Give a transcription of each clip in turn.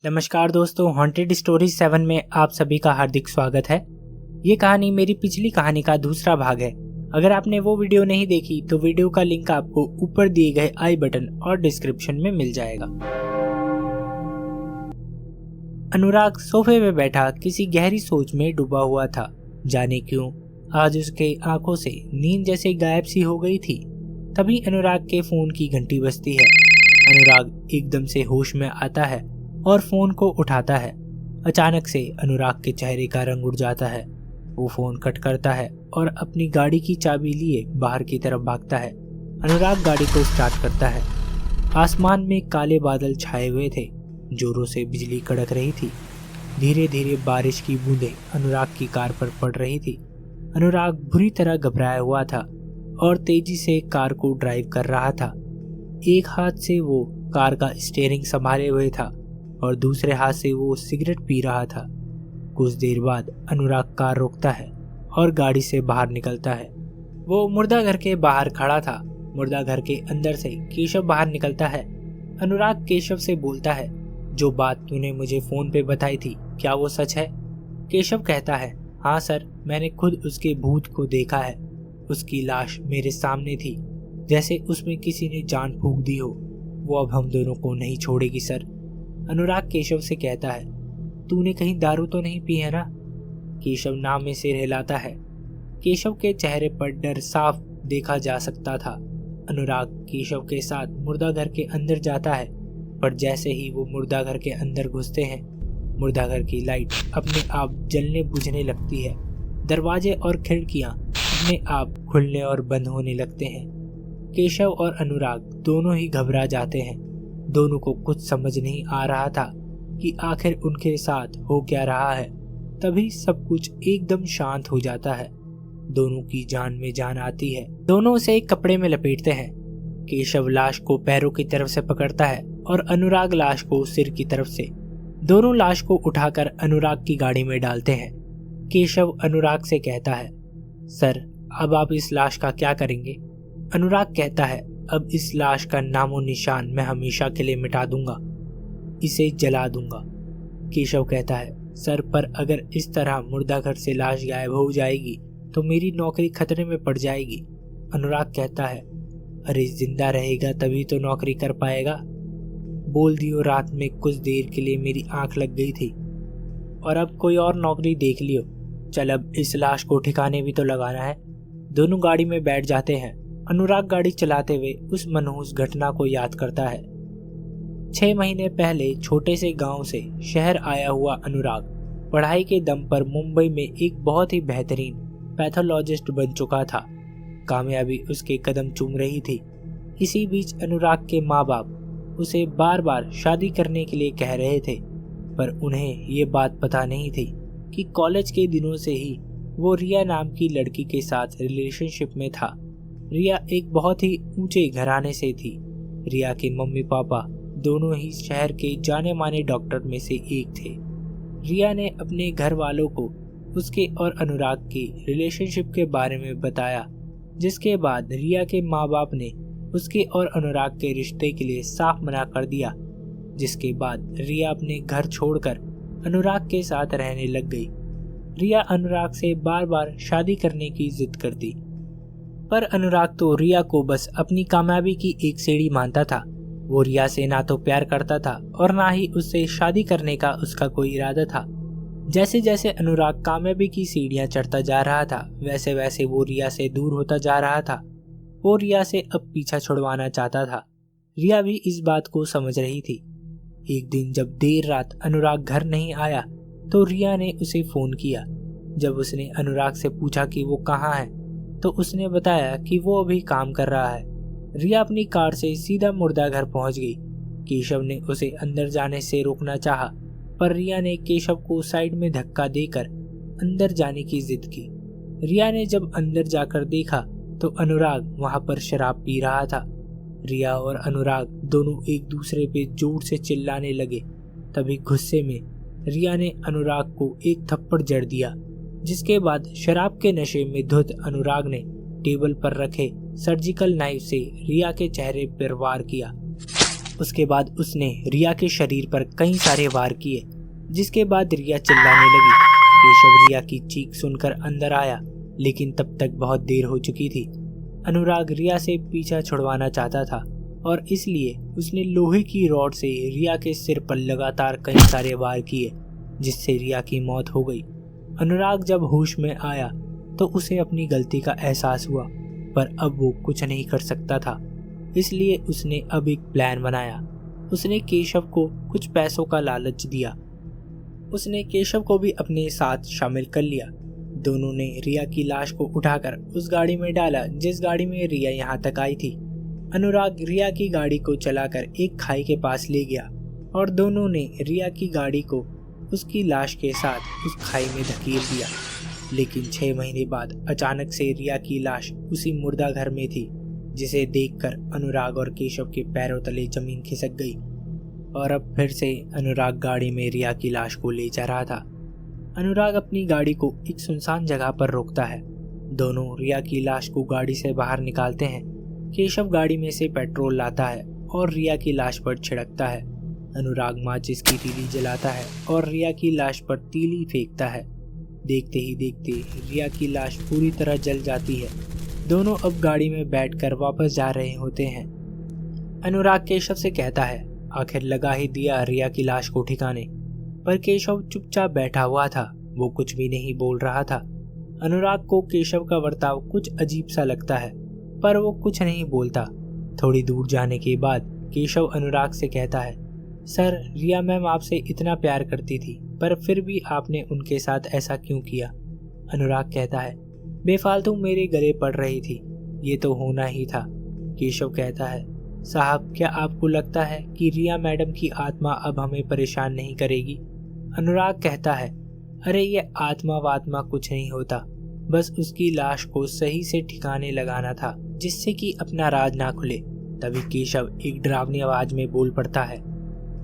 नमस्कार दोस्तों, haunted stories 7 में आप सभी का हार्दिक स्वागत है। ये कहानी मेरी पिछली कहानी का दूसरा भाग है। अगर आपने वो वीडियो नहीं देखी तो वीडियो का लिंक आपको ऊपर दिए गए आई बटन और डिस्क्रिप्शन में मिल जाएगा। अनुराग सोफे में बैठा किसी गहरी सोच में डूबा हुआ था। जाने क्यों आज उसके आंखों से नींद जैसे गायब सी हो गई थी। तभी अनुराग के फोन की घंटी बजती है। अनुराग एकदम से होश में आता है और फोन को उठाता है। अचानक से अनुराग के चेहरे का रंग उड़ जाता है। वो फोन कट करता है और अपनी गाड़ी की चाबी लिए बाहर की तरफ भागता है। अनुराग गाड़ी को स्टार्ट करता है। आसमान में काले बादल छाए हुए थे। जोरों से बिजली कड़क रही थी। धीरे धीरे बारिश की बूंदें अनुराग की कार पर पड़ रही थी। अनुराग बुरी तरह घबराया हुआ था और तेजी से कार को ड्राइव कर रहा था। एक हाथ से वो कार का स्टीयरिंग संभाले हुए था और दूसरे हाथ से वो सिगरेट पी रहा था। कुछ देर बाद अनुराग कार रोकता है और गाड़ी से बाहर निकलता है। वो मुर्दा घर के बाहर खड़ा था। मुर्दा घर के अंदर से केशव बाहर निकलता है। अनुराग केशव से बोलता है, जो बात तूने मुझे फोन पे बताई थी क्या वो सच है? केशव कहता है, हाँ सर, मैंने खुद उसके भूत को देखा है। उसकी लाश मेरे सामने थी, जैसे उसमें किसी ने जान फूंक दी हो। वो अब हम दोनों को नहीं छोड़ेगी सर। अनुराग केशव से कहता है, तूने कहीं दारू तो नहीं पी है ना? केशव नाम में सिर हिलाता है। केशव के चेहरे पर डर साफ देखा जा सकता था। अनुराग केशव के साथ मुर्दा घर के अंदर जाता है, पर जैसे ही वो मुर्दा घर के अंदर घुसते हैं, मुर्दा घर की लाइट अपने आप जलने बुझने लगती है। दरवाजे और खिड़कियां अपने आप खुलने और बंद होने लगते हैं। केशव और अनुराग दोनों ही घबरा जाते हैं। दोनों को कुछ समझ नहीं आ रहा था कि आखिर उनके साथ हो क्या रहा है। तभी सब कुछ एकदम शांत हो जाता है। दोनों की जान में जान आती है। दोनों उसे एक कपड़े में लपेटते हैं। केशव लाश को पैरों की तरफ से पकड़ता है और अनुराग लाश को सिर की तरफ से। दोनों लाश को उठाकर अनुराग की गाड़ी में डालते हैं। केशव अनुराग से कहता है, सर अब आप इस लाश का क्या करेंगे? अनुराग कहता है, अब इस लाश का नामो निशान मैं हमेशा के लिए मिटा दूंगा, इसे जला दूंगा। केशव कहता है, सर पर अगर इस तरह मुर्दा घर से लाश गायब हो जाएगी तो मेरी नौकरी खतरे में पड़ जाएगी। अनुराग कहता है, अरे जिंदा रहेगा तभी तो नौकरी कर पाएगा। बोल दियो रात में कुछ देर के लिए मेरी आंख लग गई थी और अब कोई और नौकरी देख लियो। चल अब इस लाश को ठिकाने भी तो लगाना है। दोनों गाड़ी में बैठ जाते हैं। अनुराग गाड़ी चलाते हुए उस मनहूस घटना को याद करता है। 6 महीने पहले छोटे से गांव से शहर आया हुआ अनुराग पढ़ाई के दम पर मुंबई में एक बहुत ही बेहतरीन पैथोलॉजिस्ट बन चुका था। कामयाबी उसके कदम चूम रही थी। इसी बीच अनुराग के माँ बाप उसे बार बार शादी करने के लिए कह रहे थे, पर उन्हें ये बात पता नहीं थी कि कॉलेज के दिनों से ही वो रिया नाम की लड़की के साथ रिलेशनशिप में था। रिया एक बहुत ही ऊंचे घराने से थी। रिया के मम्मी पापा दोनों ही शहर के जाने माने डॉक्टर में से एक थे। रिया ने अपने घर वालों को उसके और अनुराग की रिलेशनशिप के बारे में बताया, जिसके बाद रिया के माँ बाप ने उसके और अनुराग के रिश्ते के लिए साफ मना कर दिया। जिसके बाद रिया अपने घर छोड़कर अनुराग के साथ रहने लग गई। रिया अनुराग से बार बार शादी करने की जिद करती, पर अनुराग तो रिया को बस अपनी कामयाबी की एक सीढ़ी मानता था। वो रिया से ना तो प्यार करता था और ना ही उससे शादी करने का उसका कोई इरादा था। जैसे जैसे अनुराग कामयाबी की सीढ़ियां चढ़ता जा रहा था, वैसे वैसे वो रिया से दूर होता जा रहा था। वो रिया से अब पीछा छुड़वाना चाहता था। रिया भी इस बात को समझ रही थी। एक दिन जब देर रात अनुराग घर नहीं आया तो रिया ने उसे फोन किया। जब उसने अनुराग से पूछा कि वो कहाँ है तो उसने बताया कि वो अभी काम कर रहा है। रिया अपनी कार से सीधा मुर्दा घर पहुंच गई। केशव ने उसे अंदर जाने से रोकना चाहा, पर रिया ने केशव को साइड में धक्का देकर अंदर जाने की जिद की। रिया ने जब अंदर जाकर देखा तो अनुराग वहां पर शराब पी रहा था। रिया और अनुराग दोनों एक दूसरे पे जोर से चिल्लाने लगे। तभी गुस्से में रिया ने अनुराग को एक थप्पड़ जड़ दिया, जिसके बाद शराब के नशे में धुत अनुराग ने टेबल पर रखे सर्जिकल नाइफ से रिया के चेहरे पर वार किया। उसके बाद उसने रिया के शरीर पर कई सारे वार किए, जिसके बाद रिया चिल्लाने लगी। केशव रिया की चीख सुनकर अंदर आया, लेकिन तब तक बहुत देर हो चुकी थी। अनुराग रिया से पीछा छुड़वाना चाहता था और इसलिए उसने लोहे की रॉड से रिया के सिर पर लगातार कई सारे वार किए, जिससे रिया की मौत हो गई। अनुराग जब होश में आया तो उसे अपनी गलती का एहसास हुआ, पर अब वो कुछ नहीं कर सकता था। इसलिए उसने अब एक प्लान बनाया। उसने केशव को कुछ पैसों का लालच दिया। उसने केशव को भी अपने साथ शामिल कर लिया। दोनों ने रिया की लाश को उठाकर उस गाड़ी में डाला जिस गाड़ी में रिया यहाँ तक आई थी। अनुराग रिया की गाड़ी को चलाकर एक खाई के पास ले गया और दोनों ने रिया की गाड़ी को उसकी लाश के साथ उस खाई में धकेल दिया। लेकिन 6 महीने बाद अचानक से रिया की लाश उसी मुर्दा घर में थी, जिसे देखकर अनुराग और केशव के पैरों तले जमीन खिसक गई। और अब फिर से अनुराग गाड़ी में रिया की लाश को ले जा रहा था। अनुराग अपनी गाड़ी को एक सुनसान जगह पर रोकता है। दोनों रिया की लाश को गाड़ी से बाहर निकालते हैं। केशव गाड़ी में से पेट्रोल लाता है और रिया की लाश पर छिड़कता है। अनुराग माचिस की तीली जलाता है और रिया की लाश पर तीली फेंकता है। देखते ही देखते रिया की लाश पूरी तरह जल जाती है। दोनों अब गाड़ी में बैठकर वापस जा रहे होते हैं। अनुराग केशव से कहता है, आखिर लगा ही दिया रिया की लाश को ठिकाने। पर केशव चुपचाप बैठा हुआ था, वो कुछ भी नहीं बोल रहा था। अनुराग को केशव का बर्ताव कुछ अजीब सा लगता है, पर वो कुछ नहीं बोलता। थोड़ी दूर जाने के बाद केशव अनुराग से कहता है, सर, रिया मैम आपसे इतना प्यार करती थी, पर फिर भी आपने उनके साथ ऐसा क्यों किया? अनुराग कहता है, बेफालतू मेरे गले पड़ रही थी, ये तो होना ही था। केशव कहता है, साहब, क्या आपको लगता है कि रिया मैडम की आत्मा अब हमें परेशान नहीं करेगी? अनुराग कहता है, अरे ये आत्मा वात्मा कुछ नहीं होता, बस उसकी लाश को सही से ठिकाने लगाना था, जिससे कि अपना राज ना खुले। तभी केशव एक डरावनी आवाज में बोल पड़ता है,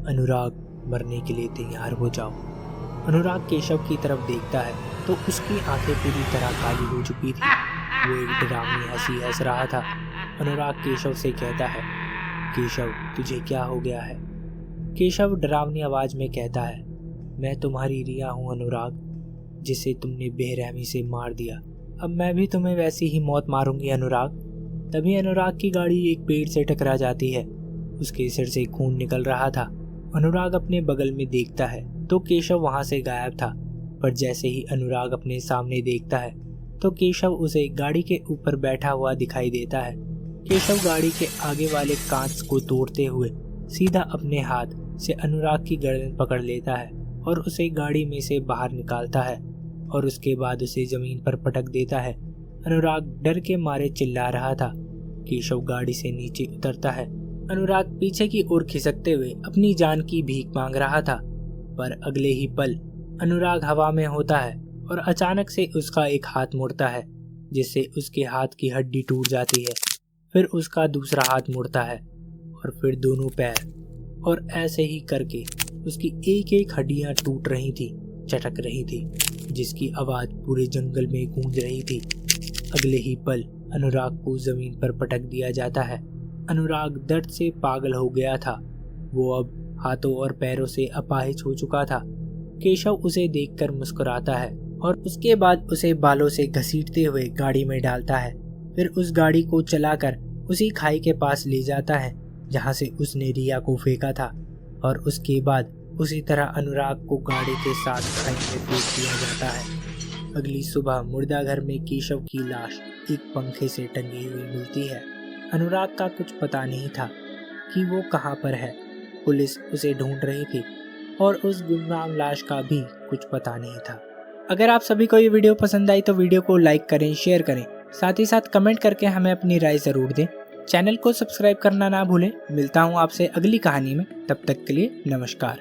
अनुराग, मरने के लिए तैयार हो जाओ। अनुराग केशव की तरफ देखता है तो उसकी आंखें पूरी तरह काली हो चुकी थी। वो एक डरावनी हंसी हंस रहा था। अनुराग केशव से कहता है, केशव, तुझे क्या हो गया है? केशव डरावनी आवाज में कहता है, मैं तुम्हारी रिया हूँ अनुराग, जिसे तुमने बेरहमी से मार दिया। अब मैं भी तुम्हें वैसी ही मौत मारूंगी अनुराग। तभी अनुराग की गाड़ी एक पेड़ से टकरा जाती है। उसके सिर से खून निकल रहा था। अनुराग अपने बगल में देखता है तो केशव वहां से गायब था, पर जैसे ही अनुराग अपने सामने देखता है तो केशव उसे गाड़ी के ऊपर बैठा हुआ दिखाई देता है। केशव गाड़ी के आगे वाले कांच को तोड़ते हुए सीधा अपने हाथ से अनुराग की गर्दन पकड़ लेता है और उसे गाड़ी में से बाहर निकालता है और उसके बाद उसे जमीन पर पटक देता है। अनुराग डर के मारे चिल्ला रहा था। केशव गाड़ी से नीचे उतरता है। अनुराग पीछे की ओर खिसकते हुए अपनी जान की भीख मांग रहा था, पर अगले ही पल अनुराग हवा में होता है और अचानक से उसका एक हाथ मुड़ता है, जिससे उसके हाथ की हड्डी टूट जाती है। फिर उसका दूसरा हाथ मुड़ता है और फिर दोनों पैर, और ऐसे ही करके उसकी एक एक हड्डियां टूट रही थी, चटक रही थी, जिसकी आवाज पूरे जंगल में गूंज रही थी। अगले ही पल अनुराग को जमीन पर पटक दिया जाता है। अनुराग दर्द से पागल हो गया था। वो अब हाथों और पैरों से अपाहिज हो चुका था। केशव उसे देखकर मुस्कुराता है और उसके बाद उसे बालों से घसीटते हुए गाड़ी में डालता है। फिर उस गाड़ी को चलाकर उसी खाई के पास ले जाता है जहां से उसने रिया को फेंका था, और उसके बाद उसी तरह अनुराग को गाड़ी के साथ खाई में फेंक दिया जाता है। अगली सुबह मुर्दा घर में केशव की लाश एक पंखे से टंगी हुई मिलती है। अनुराग का कुछ पता नहीं था कि वो कहाँ पर है। पुलिस उसे ढूंढ रही थी और उस गुमनाम लाश का भी कुछ पता नहीं था। अगर आप सभी को ये वीडियो पसंद आई तो वीडियो को लाइक करें, शेयर करें, साथ ही साथ कमेंट करके हमें अपनी राय जरूर दें। चैनल को सब्सक्राइब करना ना भूलें। मिलता हूँ आपसे अगली कहानी में, तब तक के लिए नमस्कार।